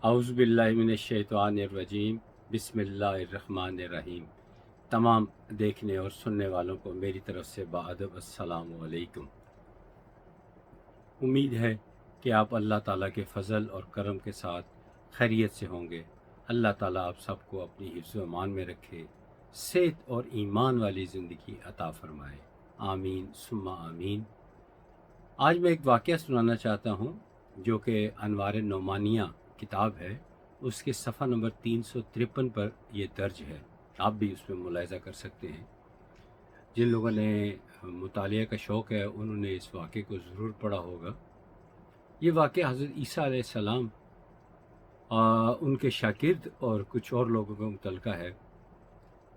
اعوذ باللہ من الشیطان الرجیم بسم اللہ الرحمن الرحیم۔ تمام دیکھنے اور سننے والوں کو میری طرف سے بادب السلام علیکم۔ امید ہے کہ آپ اللہ تعالیٰ کے فضل اور کرم کے ساتھ خیریت سے ہوں گے۔ اللہ تعالیٰ آپ سب کو اپنی حفظ و امان میں رکھے، صحت اور ایمان والی زندگی عطا فرمائے، آمین ثم آمین۔ آج میں ایک واقعہ سنانا چاہتا ہوں جو کہ انوار نعمانیہ کتاب ہے، اس کے صفحہ نمبر 353 پر یہ درج ہے۔ آپ بھی اس میں ملاحظہ کر سکتے ہیں۔ جن لوگوں نے مطالعہ کا شوق ہے انہوں نے اس واقعے کو ضرور پڑھا ہوگا۔ یہ واقعہ حضرت عیسیٰ علیہ السلام ان کے شاگرد اور کچھ اور لوگوں کا متعلقہ ہے۔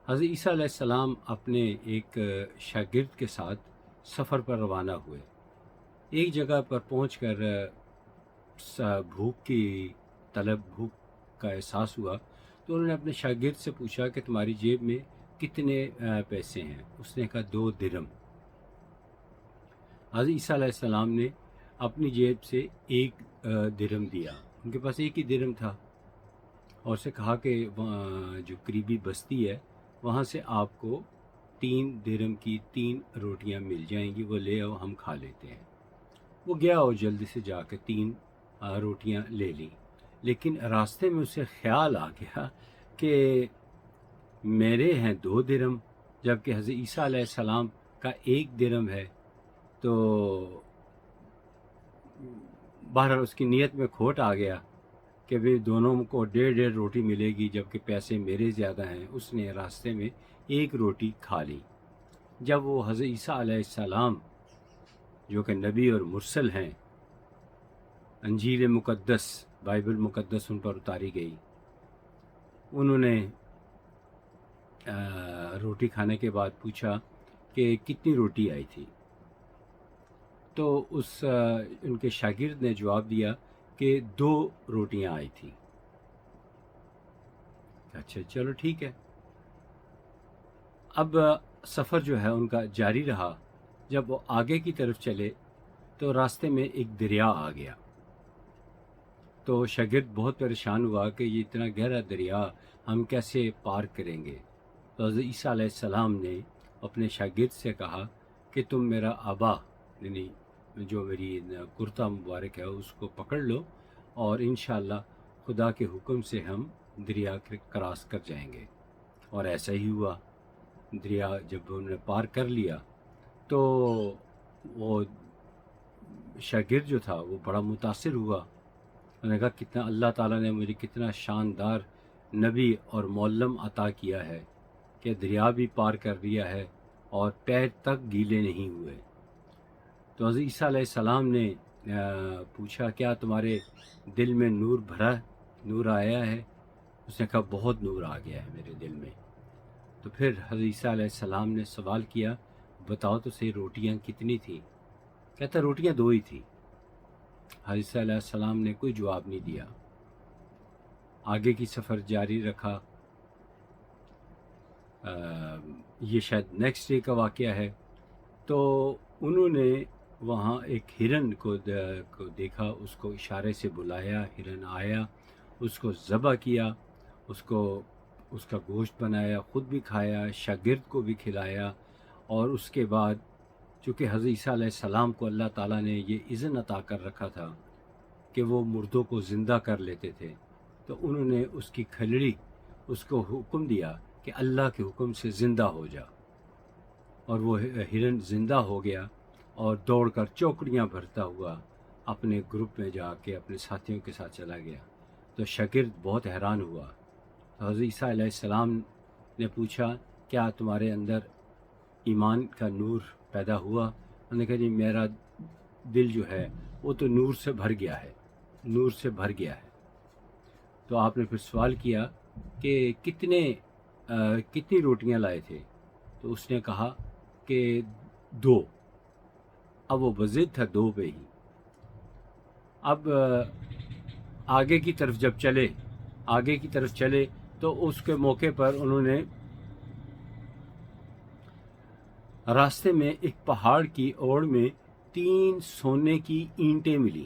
حضرت عیسیٰ علیہ السلام اپنے ایک شاگرد کے ساتھ سفر پر روانہ ہوئے۔ ایک جگہ پر پہنچ کر بھوک کا احساس ہوا تو انہوں نے اپنے شاگرد سے پوچھا کہ تمہاری جیب میں کتنے پیسے ہیں؟ اس نے کہا 2 درہم۔ حضرت عیسیٰ علیہ السلام نے اپنی جیب سے 1 درہم دیا۔ ان کے پاس 1 ہی درہم تھا، اور اسے کہا کہ جو قریبی بستی ہے وہاں سے آپ کو 3 درہم کی 3 روٹیاں مل جائیں گی، وہ لے آؤ، ہم کھا لیتے ہیں۔ وہ گیا اور جلدی سے جا کے 3 روٹیاں لے لیں، لیکن راستے میں اسے خیال آ گیا کہ میرے ہیں 2 درہم جبکہ حضرت عیسیٰ علیہ السلام کا 1 درہم ہے۔ تو بہرحال اس کی نیت میں کھوٹ آ گیا کہ بھی دونوں کو 1.5 روٹی ملے گی جبکہ پیسے میرے زیادہ ہیں۔ اس نے راستے میں 1 روٹی کھا لی۔ جب وہ حضرت عیسیٰ علیہ السلام جو کہ نبی اور مرسل ہیں، انجیل مقدس، بائبل مقدس ان پر اتاری گئی، انہوں نے روٹی کھانے کے بعد پوچھا کہ کتنی روٹی آئی تھی؟ تو ان کے شاگرد نے جواب دیا کہ 2 روٹیاں آئی تھیں۔ اچھا چلو ٹھیک ہے۔ اب سفر جو ہے ان کا جاری رہا۔ جب وہ آگے کی طرف چلے تو راستے میں ایک دریا آ گیا، تو شاگرد بہت پریشان ہوا کہ یہ اتنا گہرا دریا ہم کیسے پار کریں گے۔ تو حضرت عیسیٰ علیہ السلام نے اپنے شاگرد سے کہا کہ تم میرا عبا، یعنی جو میری کرتا مبارک ہے، اس کو پکڑ لو اور انشاءاللہ خدا کے حکم سے ہم دریا کراس کر جائیں گے۔ اور ایسا ہی ہوا۔ دریا جب انہوں نے پار کر لیا تو وہ شاگرد جو تھا وہ بڑا متاثر ہوا۔ انہوں نے کہا کتنا اللہ تعالیٰ نے مجھے کتنا شاندار نبی اور معلم عطا کیا ہے کہ دریا بھی پار کر لیا ہے اور پیر تک گیلے نہیں ہوئے۔ تو حضرت عیسیٰ علیہ السلام نے پوچھا کیا تمہارے دل میں نور آیا ہے؟ اس نے کہا بہت نور آ گیا ہے میرے دل میں۔ تو پھر حضرت عیسیٰ علیہ السلام نے سوال کیا بتاؤ تو صحیح روٹیاں کتنی تھیں؟ کہتا روٹیاں 2 ہی تھیں۔ حضرت عیسیٰ علیہ السلام نے کوئی جواب نہیں دیا، آگے کی سفر جاری رکھا۔ یہ شاید نیکسٹ ڈے کا واقعہ ہے۔ تو انہوں نے وہاں ایک ہرن کو دیکھا، اس کو اشارے سے بلایا، ہرن آیا، اس کو ذبح کیا، اس کا گوشت بنایا، خود بھی کھایا، شاگرد کو بھی کھلایا۔ اور اس کے بعد چونکہ حضرت عیسیٰ علیہ السلام کو اللہ تعالیٰ نے یہ اذن عطا کر رکھا تھا کہ وہ مردوں کو زندہ کر لیتے تھے، تو انہوں نے اس کی کھلڑی اس کو حکم دیا کہ اللہ کے حکم سے زندہ ہو جا، اور وہ ہرن زندہ ہو گیا اور دوڑ کر چوکڑیاں بھرتا ہوا اپنے گروپ میں جا کے اپنے ساتھیوں کے ساتھ چلا گیا۔ تو شاگرد بہت حیران ہوا۔ تو حضرت عیسیٰ علیہ السلام نے پوچھا کیا تمہارے اندر ایمان کا نور پیدا ہوا؟ انہوں نے کہا جی میرا دل جو ہے وہ تو نور سے بھر گیا ہے۔ تو آپ نے پھر سوال کیا کہ کتنی روٹیاں لائے تھے؟ تو اس نے کہا کہ 2۔ اب وہ بضد تھا 2 پہ ہی۔ اب آگے کی طرف چلے تو اس کے موقع پر انہوں نے راستے میں ایک پہاڑ کی اوڑ میں 3 سونے کی اینٹیں ملی،